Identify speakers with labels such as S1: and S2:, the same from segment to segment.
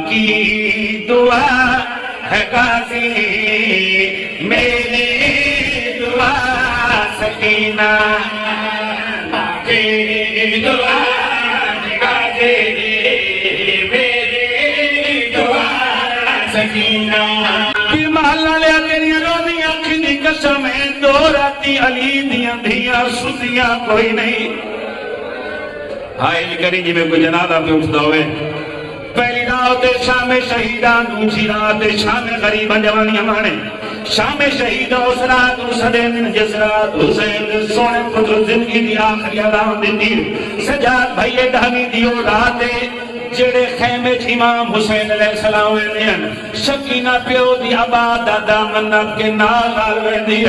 S1: کی دعا ہے غازی میری دعا سکینہ کی دعا ہے غازی میری دعا سکینہ پھر محلہ لیا تیریاں روزیاں کھنی قسمیں دو راتی علی دیاں دھیاں سدیاں کوئی نہیں حائل کری جی میں کوئی جنازہ پہ اٹھ دوئے پہلی رات شام شہیدان دوسری رات شام غریبان جوانی ہمارے شام شہیدہ اس رات حسین جس رات حسین سونے پتر زندگی دی آخری علام دی سجاد بھائیے ڈھانی دیو راتے جڑے خیمے امام حسین علیہ السلام ویندین سکینہ پیو دی آباد دادا منت کے نال نال ویندی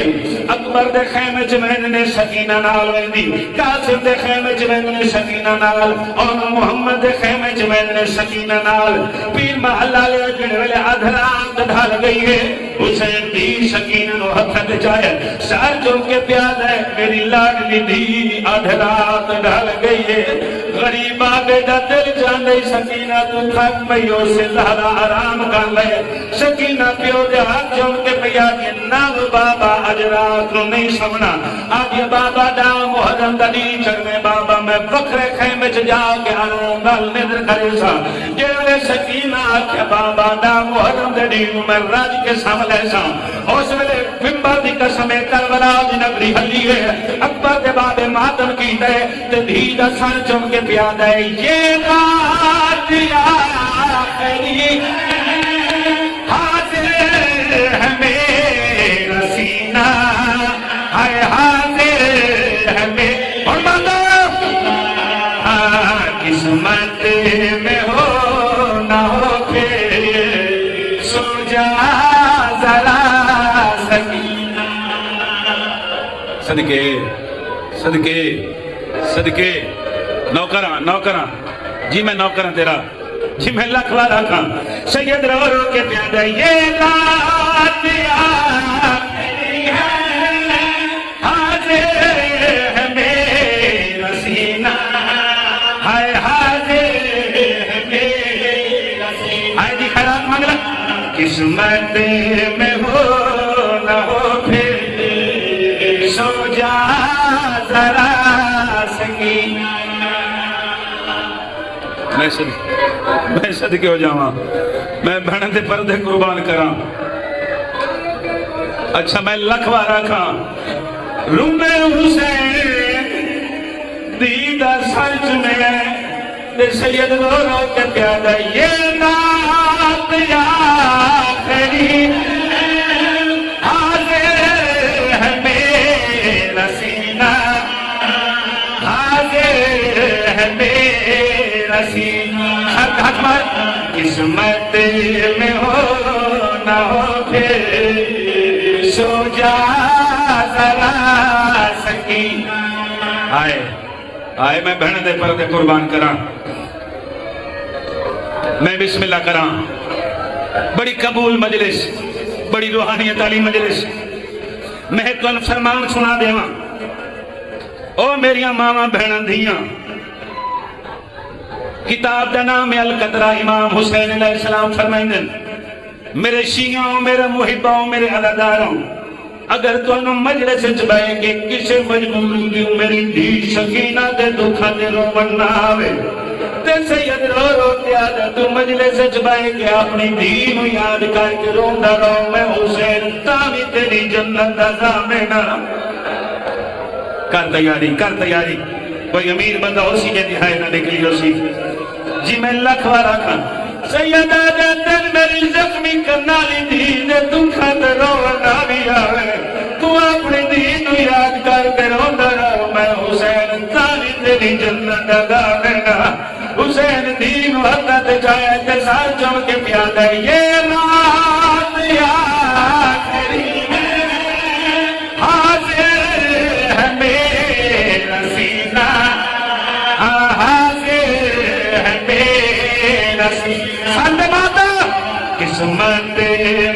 S1: اکبر دے خیمے چویندنے سکینہ نال ویندی قاسم دے خیمے چویندنے سکینہ نال اور محمد دے خیمے چویندنے سکینہ نال پیر محلہ لے جڑے ویلے ادھرات ڈھال گئی ہے حسین دی سکینہ نو ہتھت چاہے سار چل کے پیاد ہے میری لاڈلی دی ادھرات ڈھال گئی ہے غریبہ بیٹا دل جاندے سکینہ تو تھک میو سے لہرا آرام کر لے سکینہ پیو دے ہاتھ جن کے پیا کے نام بابا اجرات رو نہیں سمنا آج یہ بابا دا محرم دا نیچر میں بابا میں فخر خیمے چ جا کے آرام دل ندر کرے سا جیلے سکینہ آکے بابا دا محرم دے نیو میں راج کے ساملے سا اس ویلے بمبر دی قسمیں کربلا دی نگری حلی ہے اکبر دے بابے ماتم کی دے تے دھی دا سر چن کے پیا دے یہ رات یا آخری حاضر ہے میرا سینہ ہے حاضر ہے میرا اور ماندہ قسمت میں ہو نہ ہو پھر سو جا ذرا سکینہ صدقے صدقے صدقے نوکران جی میں نوکران تیرا جی میں لکھوا رکھا سید رو رو کے پیادہ یہ رات آخری ہے حاضر ہے میرا سینہ ہے حاضر ہے میرا سینہ آئے جی خیرات مانگ رہا قسمت میں ہو نہ ہو پھر سو جا ذرا سکینہ میں صدقے ہو جاواں میں بہن دے پردے قربان کراں اچھا میں لکھوا رکھا رومے حسین دیدہ سرچ میں دے سید رو رو کے پیادہ یہ رات یا آخری حاضر ہے میرا سینہ حاضر ہے میرا سینہ ہاتھ مار قسمت میں ہو نہ ہو پھر سو جا ذرا سکینہ آئے میں بہن دے پردے قربان کراں میں بسم اللہ کراں بڑی قبول مجلس بڑی روحانیت علی مجلس میں کن فرمان سنا دیواں او میریاں ماما بہناں دھیاں کتاب دا نام القطرہ امام حسین علیہ السلام فرمائندن میرے شیعوں میرے محبوں میرے عزاداروں اگر تو انہوں مجلس چبائے کہ کسے مجبور دیوں میری دھی سکینہ دے دکھا دے رو مننا آوے تے سید رو رو تیادہ تو مجلس چبائے کہ اپنی دھی نو یاد کر کے روندہ رو میں حسین تاوی تیری جنت دا زامنہ کر تیاری کوئی امیر بندہ ہو سی کے دہائے نہ نکلی ہو سی جی میں لکھوا رکھا سیدہ دے دل میری زخمی کرنا لی دین دکھا دے رونا بھی آوے تو اپنی دین یاد کر کے رونا رو میں حسین تالی تیری جنت دا مینا حسین دین وحدت جائے تے سار چم کے پیادہ یہ رات یا آخری حاضر ہے میرا سینہ سند ماتا قسمت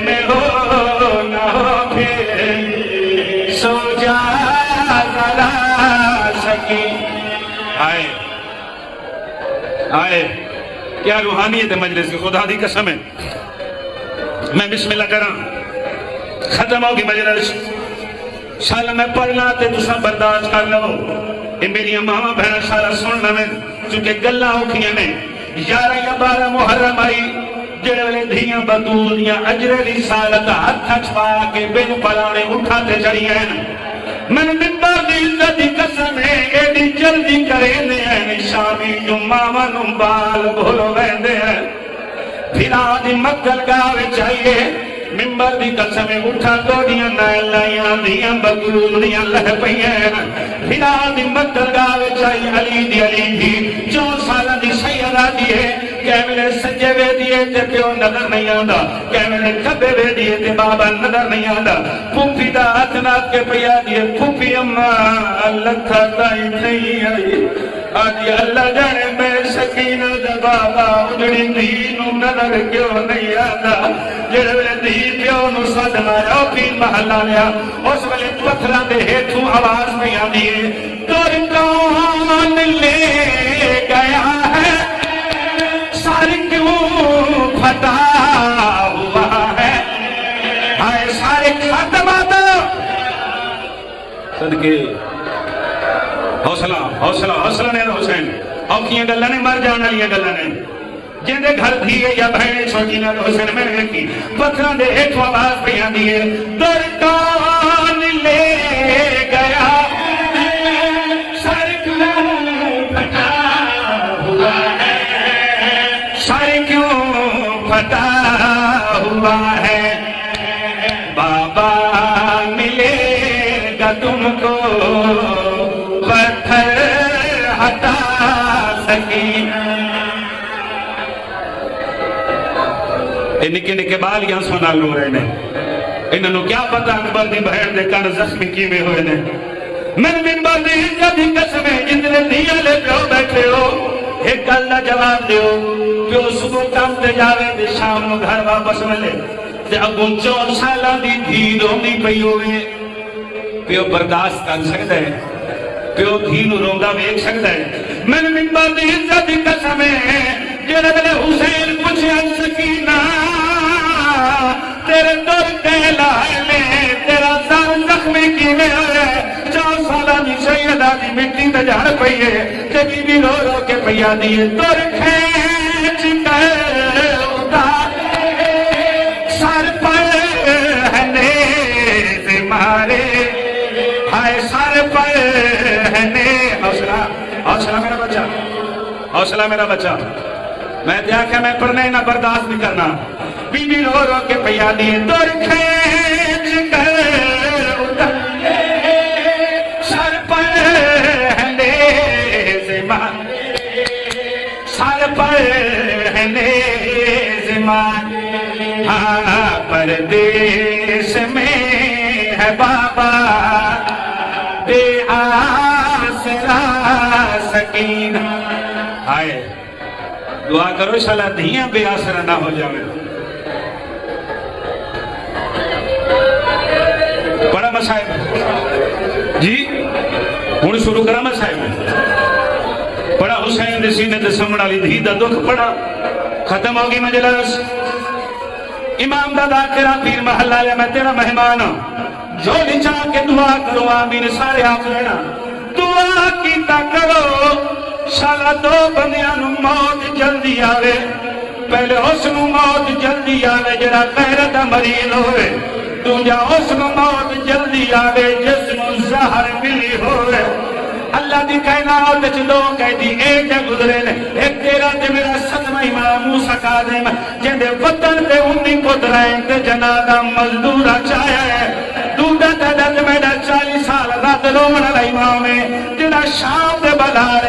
S1: میں ہو نہ ہو پھر سو جا ذرا سکینہ آئے کیا روحانیت مجلس کی، خدا دی قسم ہے. میں بسم اللہ کراں، ختم ہوگی مجلس. شالا میں پڑھنا تے تساں برداشت کر لو. یہ میری ماما بہنا شالا سننا میں چونکہ گلاں اٹھیاں نے. 11 یا 12 محرم آئی جڑے والے دھیاں بطول دیاں اجر رسالت ہتھ چھپا کے بن پلانے اٹھاتے چڑھیاں ہیں. میں نے ممبر دی عزت دی قسم ہے ایڈی جلدی کرے دے ہیں شامی جو ماما نمبال بھولو ویندے ہیں. پھر آدھی مکل گاوے چاہیے ممبر دی قسم اٹھا گوڑیاں نائل لائیاں دیاں بطول دیاں لہ پہیاں. پھر آدھی مکل گاوے چاہیے علی دی 4 سالہ دی سیدہ دیئے کیملے سجے وے دیئے تے پیو نظر نہیں آندا، کیملے کھبے وے دیئے تے بابا نظر نہیں آندا. پھوپی دا ہاتھ نات کے پیا دیئے پھوپی اماں اللہ تھا تائی نہیں آئی. آدھی اللہ جانے میں سکینہ دا بابا اجڑی دینوں نظر کیوں نہیں آندا. جڑے وے دی پیو نو سد مارا پین محلہ لیا اس ویلے پتھراں دے ہیٹھوں آواز نہیں آندی ہے تور کون لے گیا ہے سر کیوں پھٹا ہوا ہے ہائے سارے ختم آتا. صدقے حوصلہ حوصلہ حوصلہ نے حسین اوکھیاں گلہ نے مر جانا لیا گلہ نے جن دے گھر تھی یا بہنے چھوٹی نہ حسین میں نے کی پتھران دے ایک آواز پہ آن دیئے در کون لے گیا سر کیوں پھٹا ہوا ہے سر کیوں پھٹا ہوا ہے. بابا ملے گا تم کو پتھر ہٹا سکینہ. نکے نکے بالیاں سونا لو رہے نے انہوں کیا پتا اکبر دی بہن دے کان زخمی کی میں ہوئے نے. میں ممبر دی عزت دی قسمیں جتنے دیاں لے پیو بیٹھے ہو ایک اللہ جواب دیو. پیو صبح کام تے جاوے دے شام نو گھر واپس ملے تے اگوں 4 سالہ دی دھی روندی پئی ہوئے. پیو برداشت کر سکتا ہے، پیو دھی نو روندا ویکھ سکتا ہے. میں ممبر دی عزت دی قسمیں جڑے ویلے حسین پوچھیا سکینہ تیرے دور کہلا لے تیرا سر زخمی کی میں ہوئے 4 سالہ دی سیدہ دی مٹی تے جھڑ پئی ہے تے بی بی رو رو کے پیا دیئے دور کھینچ کر اتار سر پر ہے نیز مارے ہائے سر پر ہے نیز. حوصلہ حوصلہ میرا بچہ حوصلہ میرا بچہ. میں دیا کہ میں پڑھنے نہ برداشت نہیں کرنا. بی بی رو رو کے پیا دیئے دور کھینچ کر اتار سر پر ہے نیز مارے سر پر ہے نیز مارے. ہاں پردیس میں ہے بابا بے آسرا سکینہ. آئے دعا کرو شالا دھیاں بے آسرا نہ ہو جاوے. پڑھا مسائب جی ہوں شروع کرا مسائب. پڑھا حسین دے سینے تے سمڑا لی دھی دا دکھ پڑھا. ختم ہوگی مجلس. امام دا داکرہ پیر محلہ لیا میں تیرا مہمان ہوں. جو نچا کے دعا کرو آمین سارے آپ لینا دعا کیتا کرو. شالا 2 بندیاں نو موت جلدی آوے. پہلے اس نو موت جلدی آوے جڑا غیرت مریض ہوئے. دوجا اس نو موت جلدی آوے جس نو زہر ملی ہوئے. اللہ دی کائنات وچ 2 قیدی ایک جا گزرے نے. ایک تیرا تے میرا 7واں امام موسیٰ کاظم جن دے وطن تے 19 پترائیں تے جنازہ مزدورا چاہیا ہے. دودا تعداد میڈا 40 سال رات رومن علیہ امام ہے جنہ شام دے بلار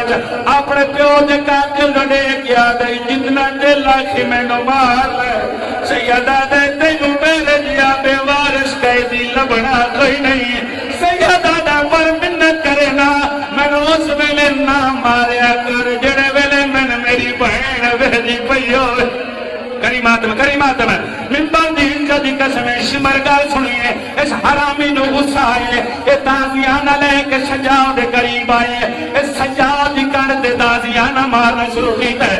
S1: اپنے پیو دے قاتل لڑے کیا دے جتنا دل آخی میں نو مار لے. سیدہ دے تینو میرے جیا بے وارث قیدی لبنا کوئی نہیں. سیدہ دے پر منت کرے نا میں اس ویلے نہ ماریا کر جڑے ویلے میں میری بہن ویجی پئیو. کریمات میں ممبر دی عزت دی قسم شمر گال سنیے. اس حرامی نو غصہ آئے اے تازیانہ لے کے سجاد قریب آئے. اس سجاد کر دے تازیانہ مارنا شروع کیتا ہے.